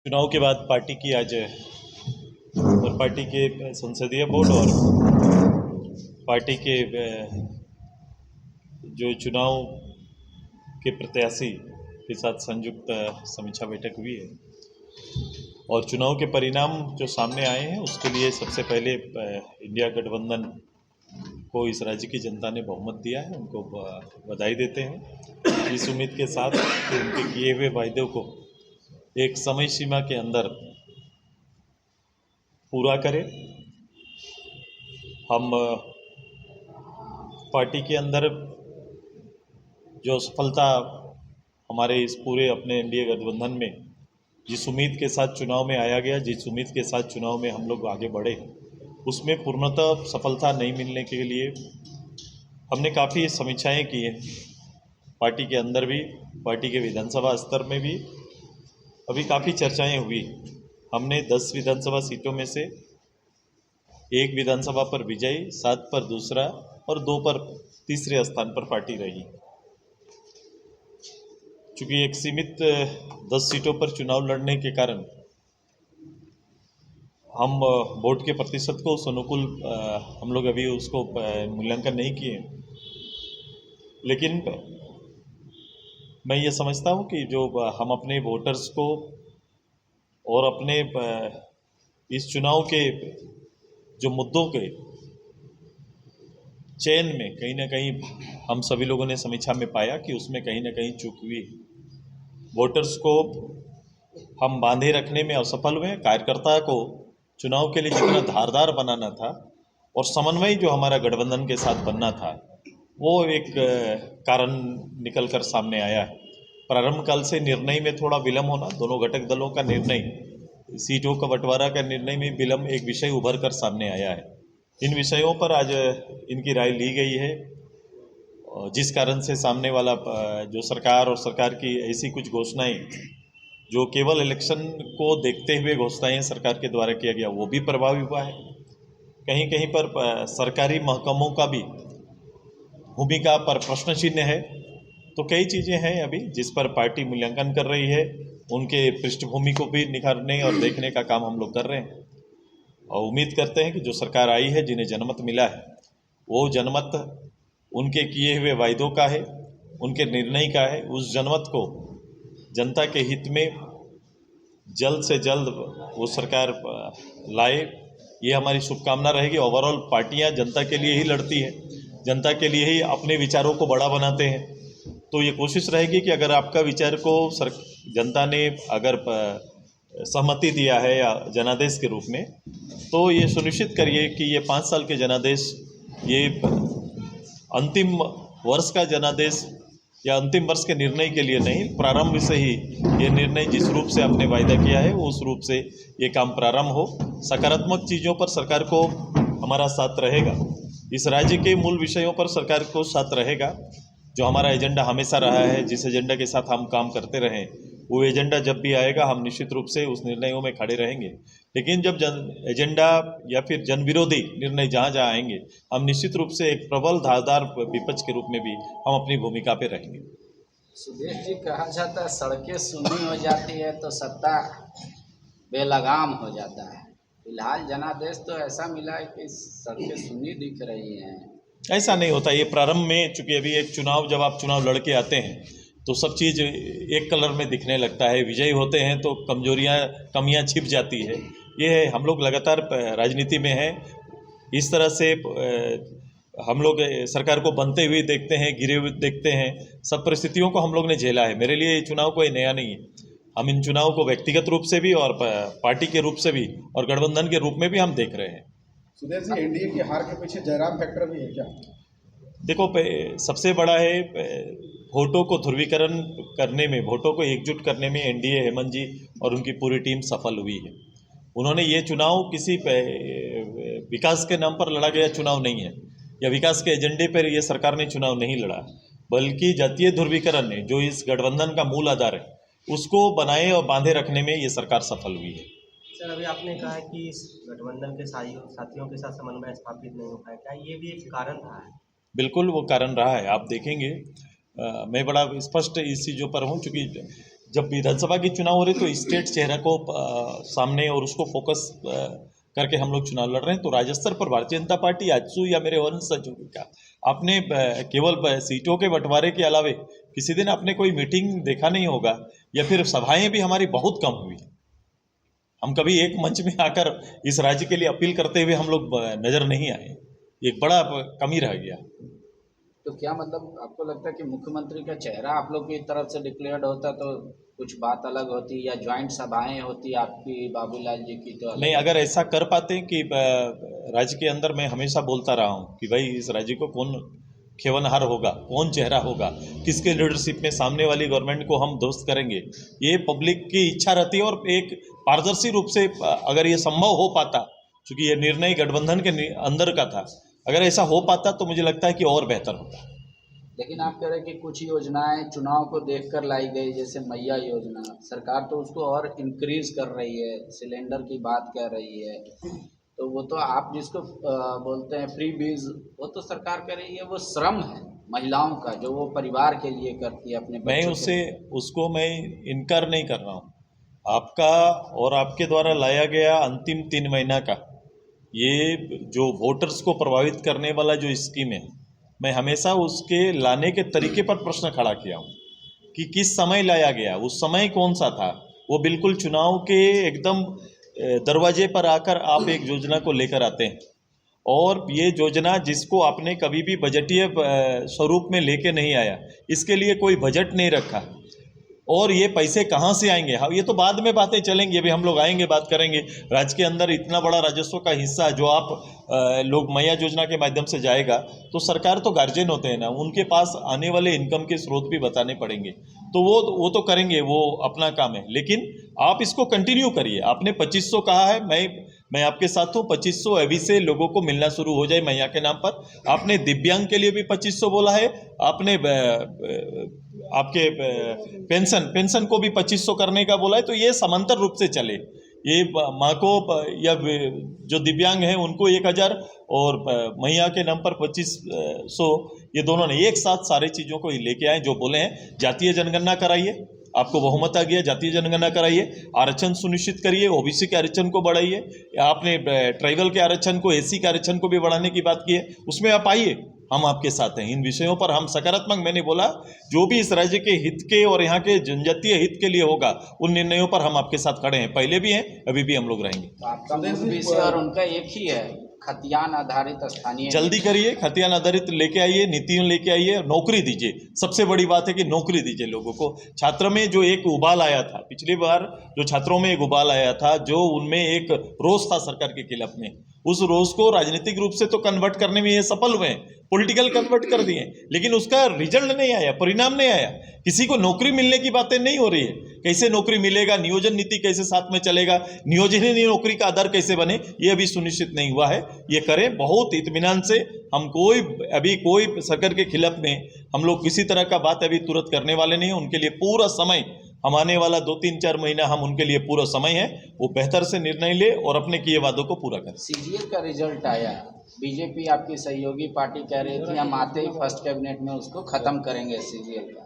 चुनाव के बाद पार्टी की आज और पार्टी के संसदीय बोर्ड और पार्टी के जो चुनाव के प्रत्याशी के साथ संयुक्त समीक्षा बैठक हुई है और चुनाव के परिणाम जो सामने आए हैं उसके लिए सबसे पहले इंडिया गठबंधन को इस राज्य की जनता ने बहुमत दिया है। उनको बधाई देते हैं इस उम्मीद के साथ कि उनके किए हुए वायदों को एक समय सीमा के अंदर पूरा करें। हम पार्टी के अंदर जो सफलता हमारे इस पूरे अपने एनडीए गठबंधन में जिस उम्मीद के साथ चुनाव में आया गया, जिस उम्मीद के साथ चुनाव में हम लोग आगे बढ़े, उसमें पूर्णतः सफलता नहीं मिलने के लिए हमने काफ़ी समीक्षाएं की हैं। पार्टी के अंदर भी, पार्टी के विधानसभा स्तर में भी अभी काफ़ी चर्चाएं हुई। हमने 10 विधानसभा सीटों में से 1 विधानसभा पर विजयी, 7 पर दूसरा और 2 पर तीसरे स्थान पर पार्टी रही। चूँकि एक सीमित 10 सीटों पर चुनाव लड़ने के कारण हम वोट के प्रतिशत को उस अनुकूल हम लोग अभी उसको मूल्यांकन नहीं किए, लेकिन मैं ये समझता हूँ कि जो हम अपने वोटर्स को और अपने इस चुनाव के जो मुद्दों के चयन में कहीं ना कहीं हम सभी लोगों ने समीक्षा में पाया कि उसमें कहीं ना कहीं चूक हुई। वोटर्स को हम बांधे रखने में असफल हुए। कार्यकर्ता को चुनाव के लिए जितना धारदार बनाना था और समन्वय जो हमारा गठबंधन के साथ बनना था, वो एक कारण निकल कर सामने आया है। प्रारंभ काल से निर्णय में थोड़ा विलम्ब होना, दोनों घटक दलों का निर्णय, सीटों का बंटवारा का निर्णय में विलम्ब एक विषय उभर कर सामने आया है। इन विषयों पर आज इनकी राय ली गई है, जिस कारण से सामने वाला जो सरकार और सरकार की ऐसी कुछ घोषणाएं जो केवल इलेक्शन को देखते हुए घोषणाएं सरकार के द्वारा किया गया, वो भी प्रभावी हुआ है। कहीं कहीं पर सरकारी महकमों का भी भूमिका पर प्रश्न चिन्ह है। तो कई चीज़ें हैं अभी जिस पर पार्टी मूल्यांकन कर रही है। उनके पृष्ठभूमि को भी निखारने और देखने का काम हम लोग कर रहे हैं और उम्मीद करते हैं कि जो सरकार आई है, जिन्हें जनमत मिला है, वो जनमत उनके किए हुए वायदों का है, उनके निर्णय का है। उस जनमत को जनता के हित में जल्द से जल्द वो सरकार लाए, ये हमारी शुभकामना रहेगी। ओवरऑल पार्टियां जनता के लिए ही लड़ती हैं, जनता के लिए ही अपने विचारों को बड़ा बनाते हैं। तो ये कोशिश रहेगी कि अगर आपका विचार को जनता ने अगर सहमति दिया है या जनादेश के रूप में, तो ये सुनिश्चित करिए कि ये 5 साल के जनादेश, ये अंतिम वर्ष का जनादेश या अंतिम वर्ष के निर्णय के लिए नहीं, प्रारंभ से ही ये निर्णय जिस रूप से आपने वायदा किया है उस रूप से ये काम प्रारंभ हो। सकारात्मक चीज़ों पर सरकार को हमारा साथ रहेगा, इस राज्य के मूल विषयों पर सरकार को साथ रहेगा। जो हमारा एजेंडा हमेशा रहा है, जिस एजेंडा के साथ हम काम करते रहे, वो एजेंडा जब भी आएगा हम निश्चित रूप से उस निर्णयों में खड़े रहेंगे। लेकिन जब एजेंडा या फिर जन विरोधी निर्णय जहाँ जहाँ आएंगे, हम निश्चित रूप से एक प्रबल धारदार विपक्ष के रूप में भी हम अपनी भूमिका पे रहेंगे। सुदेश जी, कहा जाता है सड़कें सूनी हो जाती है तो सत्ता बेलगाम हो जाता है। फिलहाल जनादेश तो ऐसा मिला है कि सड़कें सूनी दिख रही हैं। ऐसा नहीं होता, ये प्रारंभ में, चूँकि अभी एक चुनाव, जब आप चुनाव लड़ के आते हैं तो सब चीज़ एक कलर में दिखने लगता है। विजयी होते हैं तो कमियां छिप जाती है। ये है, हम लोग लगातार राजनीति में हैं। इस तरह से हम लोग सरकार को बनते हुए देखते हैं, गिरे हुए देखते हैं। सब परिस्थितियों को हम लोग ने झेला है। मेरे लिए ये चुनाव कोई नया नहीं है। हम इन चुनाव को व्यक्तिगत रूप से भी और पार्टी के रूप से भी और गठबंधन के रूप में भी हम देख रहे हैं। सुदेश जी, एनडीए की हार के पीछे जयराम फैक्टर भी है क्या? देखो, सबसे बड़ा है वोटों को ध्रुवीकरण करने में, वोटों को एकजुट करने में एनडीए, हेमंत जी और उनकी पूरी टीम सफल हुई है। उन्होंने ये चुनाव किसी विकास के नाम पर लड़ा गया चुनाव नहीं है, या विकास के एजेंडे पर ये सरकार ने चुनाव नहीं लड़ा, बल्कि जातीय ध्रुवीकरण ने, जो इस गठबंधन का मूल आधार है, उसको बनाए और बांधे रखने में ये सरकार सफल हुई है। सर, अभी आपने कहा है कि इस गठबंधन के साथियों के साथ समन्वय स्थापित नहीं हो पाया, क्या ये भी एक कारण रहा है? बिल्कुल वो कारण रहा है। आप देखेंगे, मैं बड़ा स्पष्ट इस चीज़ों पर हूँ, चूँकि जब विधानसभा के चुनाव हो रहे तो स्टेट चेहरा को सामने और उसको फोकस करके हम लोग चुनाव लड़ रहे हैं। तो राज्य स्तर पर भारतीय जनता पार्टी आजसू या मेरे वंशज का आपने केवल सीटों के बंटवारे के अलावे किसी दिन आपने कोई मीटिंग देखा नहीं होगा, या फिर सभाएं भी हमारी बहुत कम हुई। हम कभी एक मंच में आकर इस राज्य के लिए अपील करते हुए हम लोग नजर नहीं आए, एक बड़ा कमी रह गया। तो क्या मतलब आपको लगता है कि मुख्यमंत्री का चेहरा आप लोग की तरफ से डिक्लेयर्ड होता तो कुछ बात अलग होती, या ज्वाइंट सभाएं होती आपकी बाबूलाल जी की तो अलग? नहीं, अगर ऐसा कर पाते कि राज्य के अंदर मैं हमेशा बोलता रहा हूँ कि भाई इस राज्य को कौन खेवनहार होगा, कौन चेहरा होगा, किसके लीडरशिप में सामने वाली गवर्नमेंट को हम दोस्त करेंगे, ये पब्लिक की इच्छा रहती है। और एक पारदर्शी रूप से अगर ये संभव हो पाता, क्योंकि ये निर्णय गठबंधन के अंदर का था, अगर ऐसा हो पाता तो मुझे लगता है कि और बेहतर होता। लेकिन आप कह रहे हैं कि कुछ योजनाएं चुनाव को देखकर लाई गई, जैसे मैया योजना, सरकार तो उसको और इंक्रीज कर रही है, सिलेंडर की बात कर रही है, तो वो तो आप जिसको बोलते हैं फ्री बीज, वो तो सरकार कह रही है वो श्रम है महिलाओं का जो वो परिवार के लिए करती है अपने मैं उसको मैं इनकार नहीं कर रहा हूँ। आपका और आपके द्वारा लाया गया अंतिम 3 महीना का ये जो वोटर्स को प्रभावित करने वाला जो स्कीम है, मैं हमेशा उसके लाने के तरीके पर प्रश्न खड़ा किया हूँ कि किस समय लाया गया, उस समय कौन सा था। वो बिल्कुल चुनाव के एकदम दरवाजे पर आकर आप एक योजना को लेकर आते हैं, और ये योजना जिसको आपने कभी भी बजटीय स्वरूप में लेके नहीं आया, इसके लिए कोई बजट नहीं रखा, और ये पैसे कहाँ से आएंगे, हाँ ये तो बाद में बातें चलेंगी, अभी हम लोग आएंगे बात करेंगे। राज्य के अंदर इतना बड़ा राजस्व का हिस्सा जो आप लोग मैया योजना के माध्यम से जाएगा, तो सरकार तो गार्जियन होते हैं ना, उनके पास आने वाले इनकम के स्रोत भी बताने पड़ेंगे, तो वो तो करेंगे, वो अपना काम है। लेकिन आप इसको कंटिन्यू करिए। आपने 2500 कहा है, मैं आपके साथ हूँ। 2500 अभी से लोगों को मिलना शुरू हो जाए मैया के नाम पर। आपने दिव्यांग के लिए भी 2500 बोला है, आपने आपके पेंशन को भी 2500 करने का बोला है। तो ये समांतर रूप से चले, ये माँ को या जो दिव्यांग हैं उनको 1000 और मैया के नाम पर 2500, ये दोनों ने एक साथ सारी चीज़ों को लेके आए। जो बोले हैं जातीय जनगणना कराइए, आपको बहुमत आ गया, जातीय जनगणना कराइए, आरक्षण सुनिश्चित करिए, ओबीसी के आरक्षण को बढ़ाइए, आपने ट्राइबल के आरक्षण को, एससी के आरक्षण को भी बढ़ाने की बात की है, उसमें आप आइए, हम आपके साथ हैं। इन विषयों पर हम सकारात्मक, मैंने बोला जो भी इस राज्य के हित के और यहाँ के जनजातीय हित के लिए होगा, उन निर्णयों पर हम आपके साथ खड़े हैं, पहले भी हैं, अभी भी हम लोग रहेंगे। तो आपका मूल विषय और उनका एक ही है, खतियान आधारित स्थानीय। जल्दी करिए, खतियान आधारित लेके आइए, नीतियों लेके आइए, नौकरी दीजिए। सबसे बड़ी बात है कि नौकरी दीजिए लोगों को। छात्र में जो एक उबाल आया था, पिछली बार जो छात्रों में एक उबाल आया था, जो उनमें एक रोष था सरकार के खिलाफ में, उस रोष को राजनीतिक रूप से तो कन्वर्ट करने में ये सफल हुए, पॉलिटिकल कन्वर्ट कर दिए, लेकिन उसका रिजल्ट नहीं आया, परिणाम नहीं आया। किसी को नौकरी मिलने की बातें नहीं हो रही है, कैसे नौकरी मिलेगा, नियोजन नीति कैसे साथ में चलेगा, नियोजन ही नौकरी का आधार कैसे बने, ये अभी सुनिश्चित नहीं हुआ है। ये करें बहुत इत्मीनान से। हम कोई सरकार के खिलाफ में हम लोग किसी तरह का बात अभी तुरंत करने वाले नहीं है। उनके लिए पूरा समय, हम आने वाला 2-3-4 महीना हम उनके लिए पूरा समय है, वो बेहतर से निर्णय ले और अपने किए वादों को पूरा करें। सीजीएल का रिजल्ट आया, बीजेपी आपकी सहयोगी पार्टी कह रही थी हम आते ही फर्स्ट कैबिनेट में उसको खत्म करेंगे सीजीएल का,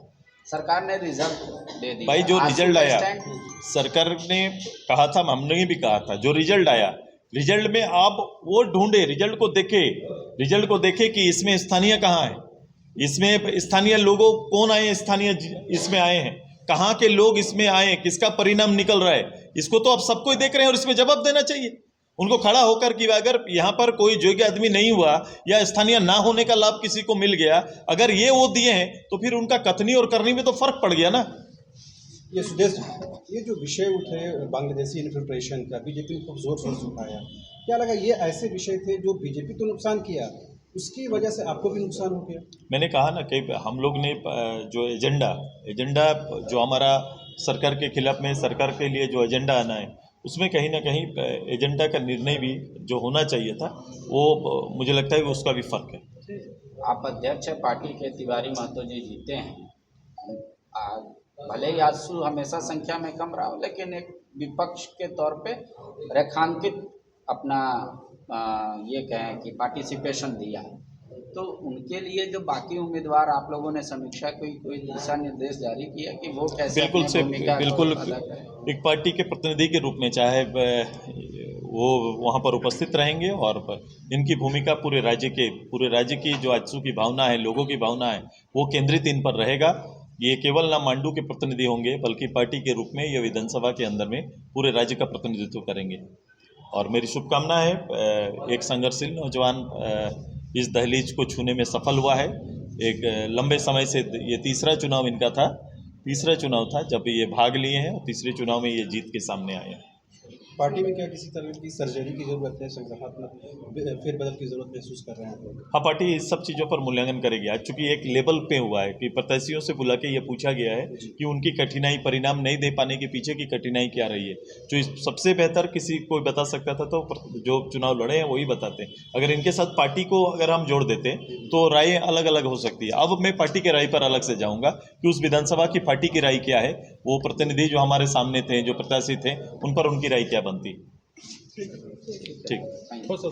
सरकार ने रिजल्ट दे दिया। भाई जो रिजल्ट आया, सरकार ने कहा था, हमने भी कहा था, जो रिजल्ट आया, रिजल्ट में आप वो ढूंढे, रिजल्ट को देखे कि इसमें स्थानीय कहाँ है, इसमें स्थानीय लोगों कौन आए, स्थानीय इसमें आए हैं, कहाँ के लोग इसमें आए, किसका परिणाम निकल रहा है, इसको तो आप सबको देख रहे हैं और इसमें जवाब देना चाहिए उनको खड़ा होकर कि अगर यहाँ पर कोई योग्य आदमी नहीं हुआ या स्थानीय ना होने का लाभ किसी को मिल गया, अगर ये वो दिए हैं तो फिर उनका कथनी और करनी में तो फर्क पड़ गया ना। ये सुदेश, ये जो विषय उठे बांग्लादेशी इन्फिल्ट्रेशन का, बीजेपी ने खूब जोर शोर से उठाया, क्या लगा ये ऐसे विषय थे जो बीजेपी को नुकसान किया, उसकी वजह से आपको भी नुकसान हो गया? मैंने कहा ना कि हम लोग ने जो एजेंडा जो हमारा सरकार के खिलाफ में, सरकार के लिए जो एजेंडा आना है, उसमें कहीं ना कहीं एजेंडा का निर्णय भी जो होना चाहिए था, वो मुझे लगता है कि उसका भी फर्क है। आप अध्यक्ष है पार्टी के, तिवारी महतो जी जीते हैं, भले ही आजसू हमेशा संख्या में कम रहा हो, लेकिन एक विपक्ष के तौर पे रेखांकित अपना ये कहें कि पार्टिसिपेशन दिया, तो उनके लिए जो बाकी उम्मीदवार आप लोगों ने समीक्षा कोई दिशा निर्देश जारी किया कि वो कैसे बिल्कुल अपनी से भूमिका को बिल्कुल अदा करें? एक पार्टी के प्रतिनिधि के रूप में चाहे वो वहाँ पर उपस्थित रहेंगे और इनकी भूमिका पूरे राज्य की जो आजसू की भावना है, लोगों की भावना है, वो केंद्रित इन पर रहेगा। ये केवल ना मांडू के प्रतिनिधि होंगे बल्कि पार्टी के रूप में ये विधानसभा के अंदर में पूरे राज्य का प्रतिनिधित्व करेंगे। और मेरी शुभकामना है, एक संघर्षशील नौजवान इस दहलीज को छूने में सफल हुआ है। एक लंबे समय से ये तीसरा चुनाव इनका था, तीसरा चुनाव था जब ये भाग लिए हैं और तीसरे चुनाव में ये जीत के सामने आए हैं। पार्टी में क्या किसी तरह की सर्जरी की जरूरत है, संगठनात्मक फेरबदल की जरूरत महसूस कर रहे हैं आप लोग? हाँ, पार्टी इस सब चीज़ों पर मूल्यांकन करेगी। आज चूंकि एक लेवल पे हुआ है कि प्रत्याशियों से बुला के ये पूछा गया है कि उनकी कठिनाई, परिणाम नहीं दे पाने के पीछे की कठिनाई क्या रही है। जो इस सबसे बेहतर किसी कोई बता सकता था तो जो चुनाव लड़े हैं वही बताते हैं। अगर इनके साथ पार्टी को अगर हम जोड़ देते तो राय अलग अलग हो सकती है। अब मैं पार्टी के राय पर अलग से जाऊँगा कि उस विधानसभा की पार्टी की राय क्या है, वो प्रतिनिधि जो हमारे सामने थे, जो प्रत्याशी थे, उन पर उनकी राय क्या बनती। ठीक। हो सर।